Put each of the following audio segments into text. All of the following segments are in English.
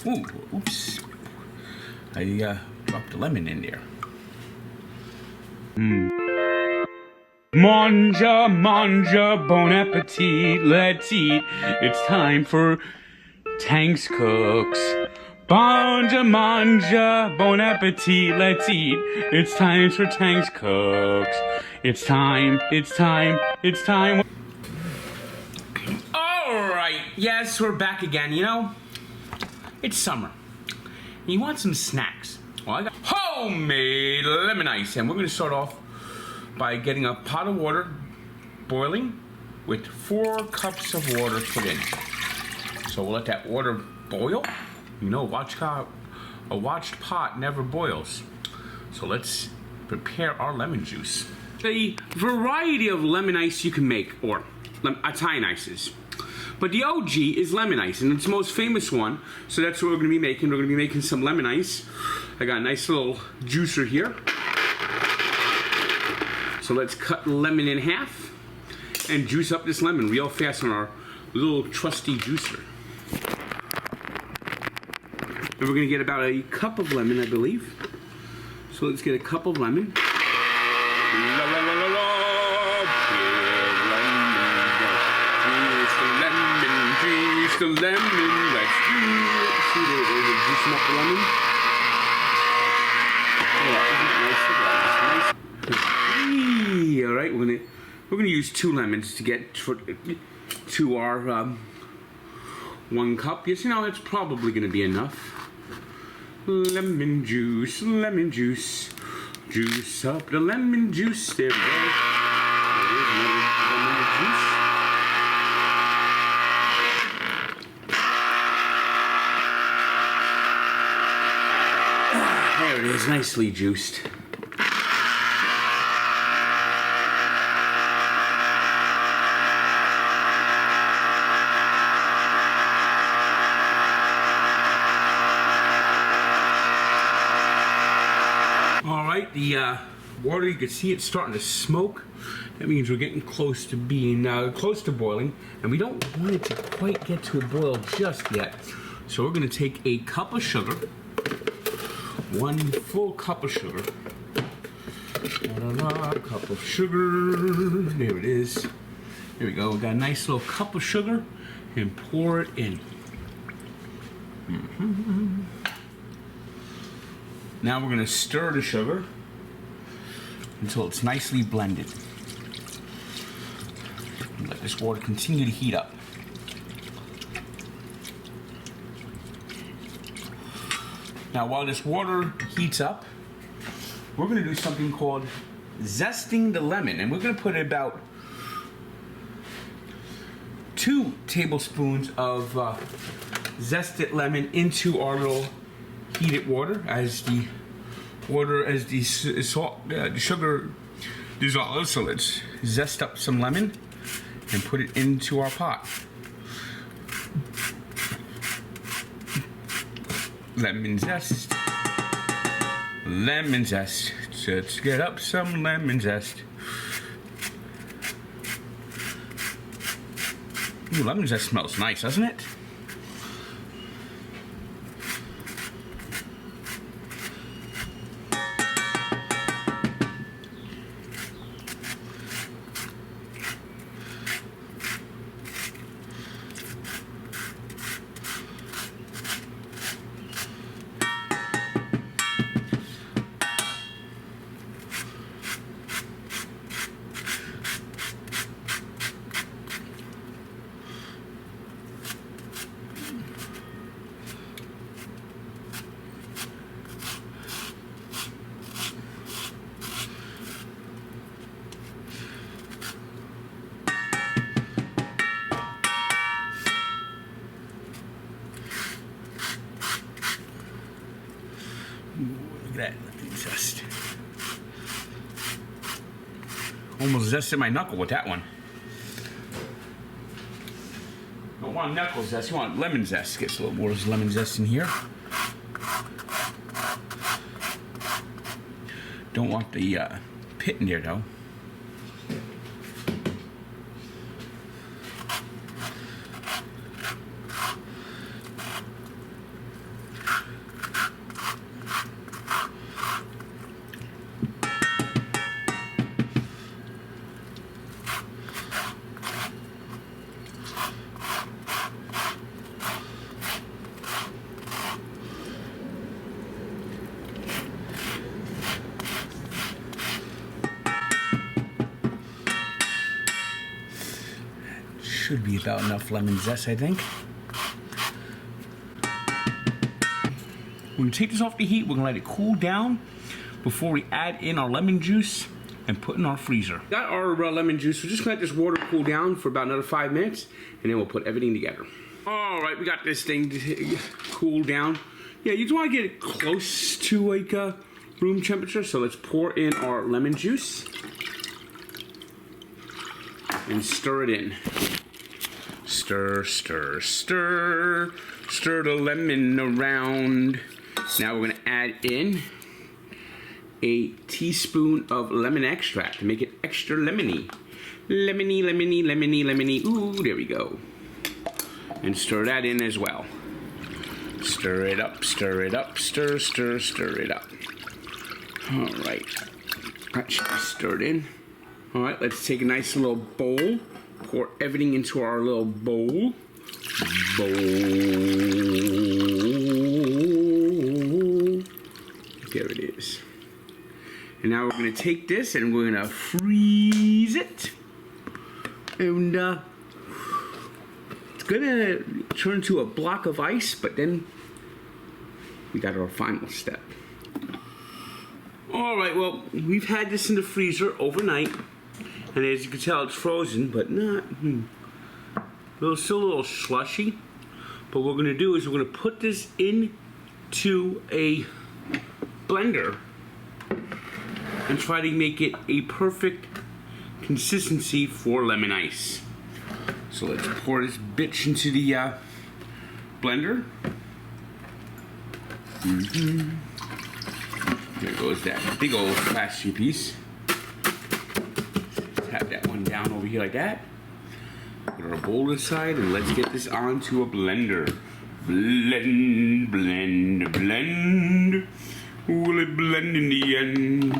Ooh, oops. I dropped a lemon in there. Manja, manja, bon appetit, let's eat. It's time for Tank's Cooks. Manja, manja, bon appetit, let's eat. It's time for Tank's Cooks. It's time. Alright, yes, we're back again. You know, it's summer. You want some snacks. Well, I got homemade lemon ice, and we're going to start off by getting a pot of water boiling with 4 cups of water put in. So we'll let that water boil. You know, a watched pot never boils. So let's prepare our lemon juice. The variety of lemon ice you can make, or Italian ices. But the OG is lemon ice, and it's the most famous one. So that's what we're going to be making. We're going to be making some lemon ice. I got a nice little juicer here. So let's cut lemon in half and juice up this lemon real fast on our little trusty juicer. And we're going to get about a cup of lemon, I believe. So let's get a cup of lemon. La, la, la, la, la. Juice the lemon, let's do it. See, there it is, juicing up the lemon. Yeah, isn't it nice? All right, we're gonna use 2 lemons to get to our 1 cup. Yes, you know, that's probably gonna be enough. Lemon juice, juice up the lemon juice. There we go. There is lemon juice. There it is, nicely juiced. All right, the water, you can see it's starting to smoke. That means we're getting close to being close to boiling, and we don't want it to quite get to a boil just yet. So we're going to take a cup of sugar. 1 full cup of sugar. Cup of sugar. There it is. There we go. We got a nice little cup of sugar, and pour it in. Now we're going to stir the sugar until it's nicely blended. And let this water continue to heat up. Now, while this water heats up, we're going to do something called zesting the lemon. And we're going to put about 2 tablespoons of zested lemon into our little heated water as the sugar dissolves. So let's zest up some lemon and put it into our pot. Lemon zest. Lemon zest. So let's get up some lemon zest. Ooh, lemon zest smells nice, doesn't it? Look at that lemon zest. Almost zested my knuckle with that one. Don't want knuckle zest, you want lemon zest. Gets a little more lemon zest in here. Don't want the pit in there though. should be about enough lemon zest, I think. We're gonna take this off the heat. We're gonna let it cool down before we add in our lemon juice and put in our freezer. Got our lemon juice. We're just gonna let this water cool down for about another 5 minutes, and then we'll put everything together. All right, we got this thing to cool down. Yeah, you just want to get it close to like room temperature. So let's pour in our lemon juice and stir it in. Stir, stir, stir. Stir the lemon around. Now we're gonna add in a teaspoon of lemon extract to make it extra lemony. Lemony, lemony, lemony, lemony. Ooh, there we go. And stir that in as well. Stir it up, stir it up, stir, stir, stir it up. All right, that should be stirred in. All right, let's take a nice little bowl, pour everything into our little bowl. There it is. And now we're gonna take this and we're gonna freeze it. And it's gonna turn into a block of ice, but then we got our final step. All right, well, we've had this in the freezer overnight, and as you can tell, it's frozen, but not, it's still a little slushy. But what we're gonna do is we're gonna put this into a blender and try to make it a perfect consistency for lemon ice. So let's pour this bitch into the blender. There goes that big old plastic piece. Tap that one down over here like that. Put our bowl aside and let's get this onto a blender. Blend, blend, blend. Will it blend in the end?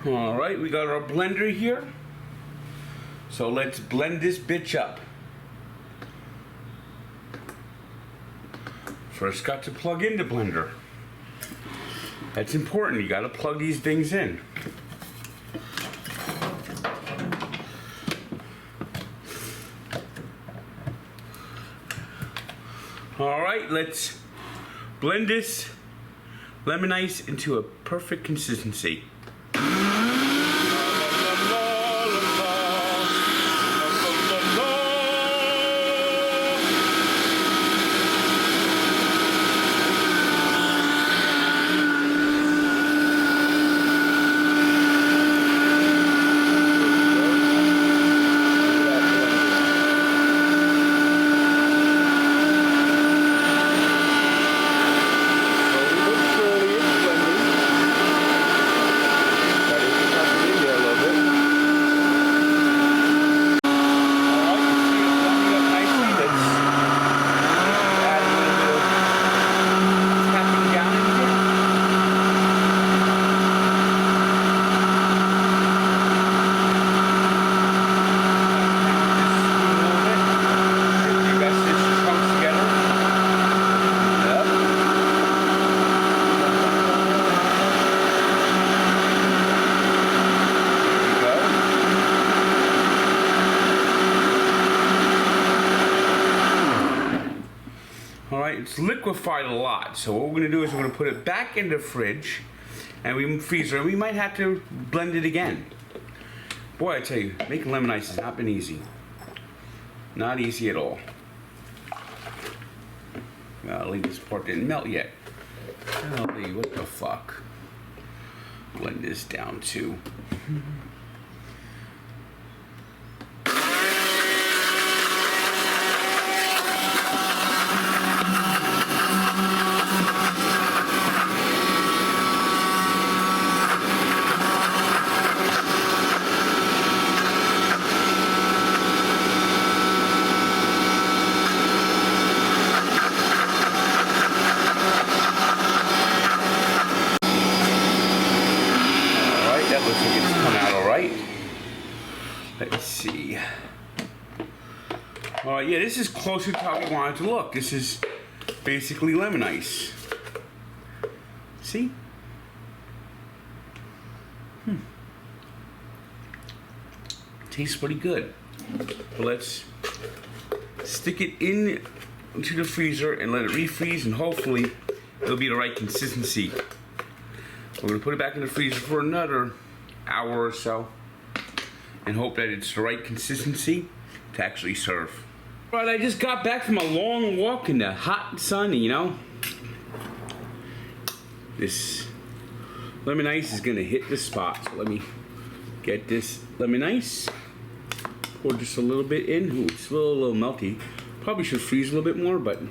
All right, we got our blender here. So let's blend this bitch up. First got to plug in the blender. That's important, you gotta plug these things in. All right, let's blend this lemon ice into a perfect consistency. It's liquefied a lot, so what we're going to do is we're going to put it back in the fridge and freezer, and we might have to blend it again. Boy, I tell you, making lemon ice has not been easy. Not easy at all. Golly, this part didn't melt yet. Golly, what the fuck? Blend this down too. Let's see. Yeah, this is closer to how we want it to look. This is basically lemon ice. See? tastes pretty good. But let's stick it in into the freezer and let it refreeze, and hopefully it'll be the right consistency. We're gonna put it back in the freezer for another hour or so and hope that it's the right consistency to actually serve. All right, I just got back from a long walk in the hot sun, you know. This lemon ice is gonna hit the spot. So let me get this lemon ice. Pour just a little bit in. Ooh, it's a little melty. Probably should freeze a little bit more, but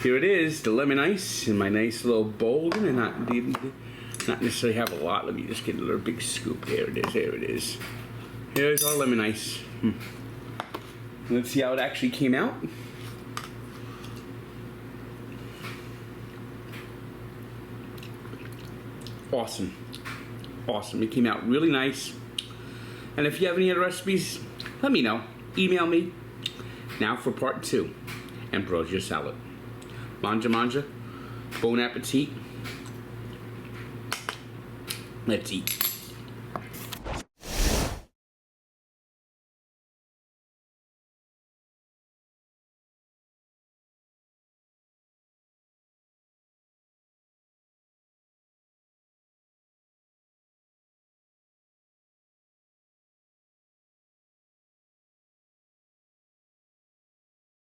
here it is, the lemon ice in my nice little bowl. And not necessarily have a lot. Let me just get a little big scoop. There it is. There it is. Here's our lemon ice. Let's see how it actually came out. Awesome. Awesome. It came out really nice. And if you have any other recipes, let me know. Email me. Now for part 2. Ambrosia salad. Manja manja. Bon appetit. Let's eat.